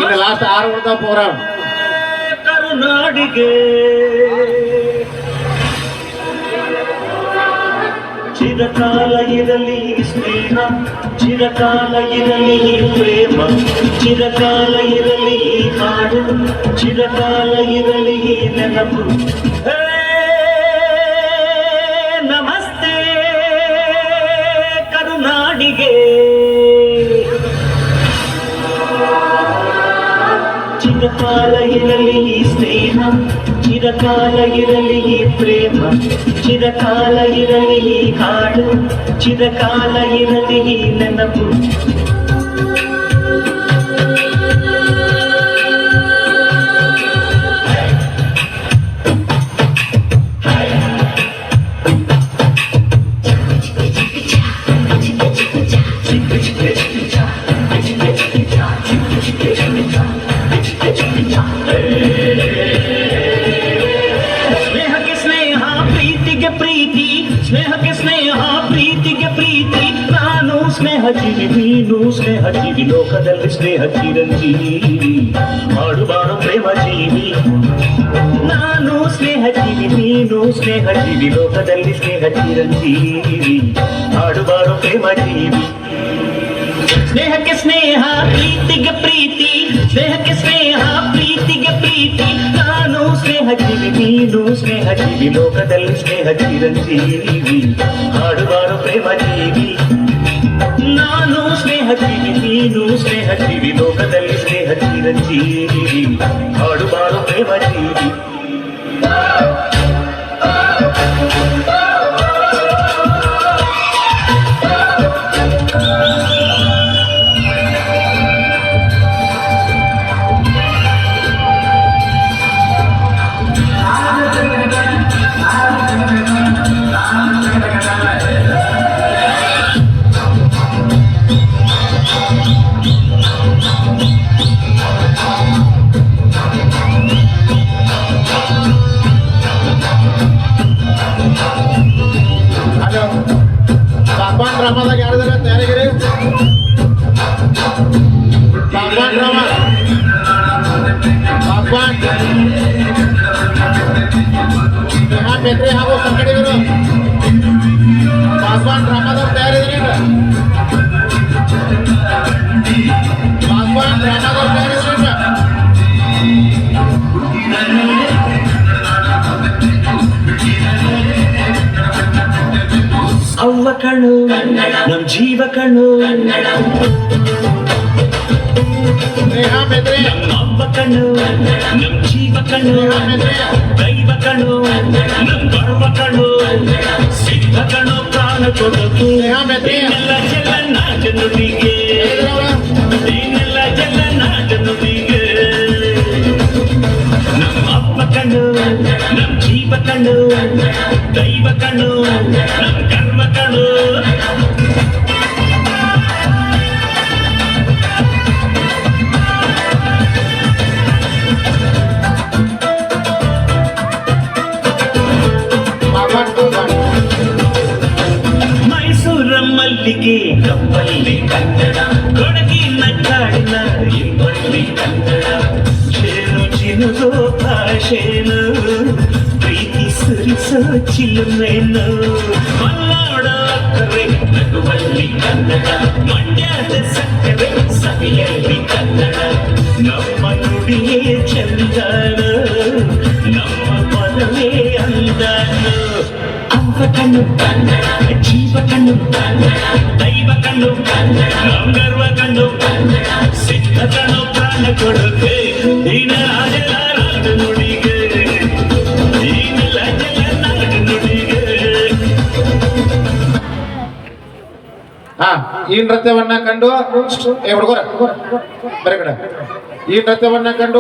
ಇನ್ನು ಲಾಸ್ಟ್ 6 ಉಳಿದ ಪ್ರೋಗ್ರಾಮ್. ಕರುನಾಡಿಗೆ ಚಿರಕಾಲ ಇರಲಿ ಸ್ನೇಹ, ಚಿರಕಾಲ ಇರಲಿ ಪ್ರೇಮ, ಚಿರಕಾಲ ಇರಲಿ ಹಾಡು, ಚಿರಕಾಲ ಇರಲಿ ನೆನಪು. ನಮಸ್ತೆ ಕರುನಾಡಿಗೆ. ಚಿರಕಾಲ ಇರಲಿ ಸ್ನೇಹ, ಚಿರಕಾಲ ಇರಲಿ ಪ್ರೇಮ, ಚಿರಕಾಲ ಇರಲಿ ಹಾಡು, ಚಿರಕಾಲ ಇರಲಿ ನೆನಪು. ಸ್ನೇಹಕ್ಕೆ ಸ್ನೇಹ, ಪ್ರೀತಿಗೆ ಪ್ರೀತಿ, ಸ್ನೇಹಕ್ಕೆ ಸ್ನೇಹ, ಪ್ರೀತಿಗೆ ಪ್ರೀತಿ. ನಾನು ಸ್ನೇಹ ಜೀವಿ, ನೀನು ಸ್ನೇಹ ಜೀವಿ, ಲೋಕದಲ್ಲಿ ಸ್ನೇಹ ಚಿರಂಜೀವಿ. ಮಾಡುವಾರು ಪ್ರೇಮ ಜೀವಿ. ನಾನು ಸ್ನೇಹ ಜೀವಿ, ನೀನು ಸ್ನೇಹ ಜೀವಿ, ಲೋಕದಲ್ಲಿ ಸ್ನೇಹ ಚಿರಂಜೀವಿ. ಮಾಡುವಾರು ಪ್ರೇಮ ಜೀವಿ. ಸ್ನೇಹಕ್ಕೆ ಸ್ನೇಹ, ಪ್ರೀತಿಗೆ ಪ್ರೀತಿ, ಸ್ನೇಹಕ್ಕೆ ಸ್ನೇಹ, ಪ್ರೀತಿಗೆ ಪ್ರೀತಿ. ನಾನು ಸ್ನೇಹ ಜೀವಿ, ನೀನು ಸ್ನೇಹ ಜೀವಿ, ಲೋಕದಲ್ಲಿ ಸ್ನೇಹ ಚಿರಂಜೀವಿ. ಹಾಡುವಾರು ಪ್ರೇಮ ಜೀವಿ. ನಾನು ಸ್ನೇಹ ಜೀವಿ, ನೀನು ಸ್ನೇಹ ಜೀವಿ, ಲೋಕದಲ್ಲಿ ಸ್ನೇಹ ಚಿರಂಜೀವಿ. ಹಾಡುವಾರು ಪ್ರೇಮ ಜೀವಿ. ಬಾಗ್ವಾನ್ ಡ್ರಾಮಾದಾಗ ಯಾರಿದಾರ ತಯಾರಿಗಿರಿ? ಬಾಗ್ವಾನ್ ಡ್ರಾಮಾ, ಬಾಗ್ವಾನ್ ಬೇಕ್ರಿ ಹಾಗೂ ಸಂಕಡಿಗರು ಬಾಗ್ವಾನ್ ಡ್ರಾಮಾದಾಗ ತಯಾರಿದ್ರಿ? ಬಾಗ್ವಾನ್ ಡ್ರಾಮಾದಾಗ ತಯಾರಿದ್ರಿ? ಅವ್ವ ಕಣ್ಣು ನಮ್ ಜೀವ ಕಣ್ಣು, ಅವ್ವ ಕಣ್ಣು ನಮ್ ಜೀವ ಕಣ್ಣು, ದೈವ ಕಣ್ಣು ನಮ್ ಗರ್ವ ಕಣ್ಣು, ಸಿದ್ಧ ಕಣ್ಣು ಪ್ರಾಣ ಕೊಡಕು. ಏನೆಲ್ಲ ಜಲ ನಾಟ ನುಡಿಗೆ, ಏನೆಲ್ಲ ಜಲ ನಾಟ ನುಡಿಗೆ. ನಮ್ಮ ಅವ್ವ ಕಣ್ಣು ನಮ್ ಜೀವ ಕಣ್ಣು, ದೈವ ಕಣ್ಣು ನಮ್ ಕರ್ಮ ಕಣ್ಣು. ಮೈಸೂರ ಮಲ್ಲಿಗೆ ಕಪ್ಪಲ್ಲಿ ಕನ್ನಡ, ಕೊಡಗಿನ ಕಾಡಿನ ಇಂಬಲ್ಲಿ ಕನ್ನಡ. ಚೇನು ಚಿನುಗೋ ಭಾಷೆನು, ಪ್ರೀತಿ ಸುರಿಸೋ ಚಿಲುಮೆನು. ಮಲ್ನಾಡ ಕರೆ ನಗುವಲ್ಲಿ ಕನ್ನಡ, ಮಂಡ್ಯದ ಸಕ್ಕರೆ ಸವಿಯಲ್ಲಿ ಕನ್ನಡ. ನಮ್ಮ ನುಡಿಯೇ ಚಂದನ, ನಮ್ಮ ಪದವೇ ಅಂದನು. ಅವ್ವ ಕಣ್ಣು ಜೀವ ಕಣ್ಣು, ದೈವ ಕಣ್ಣು ನಮ್ ಗರ್ವ ಕಣ್ಣು, ಸಿದ್ಧ ಕಣ್ಣು ಪ್ರಾಣ ಕೊಡುತ್ತೆ. ದೀನ ರಾಜಲ ರಾಜ ನುಡಿಗೆ, ದೀನಲ ಜಲ ನಾಟ ನುಡಿಗೆ. ಈ ನೃತ್ಯವನ್ನ ಕಂಡು ಹುಡುಗರ ಬರೀ ಕಡೆ ಈ ನೃತ್ಯವನ್ನ ಕಂಡು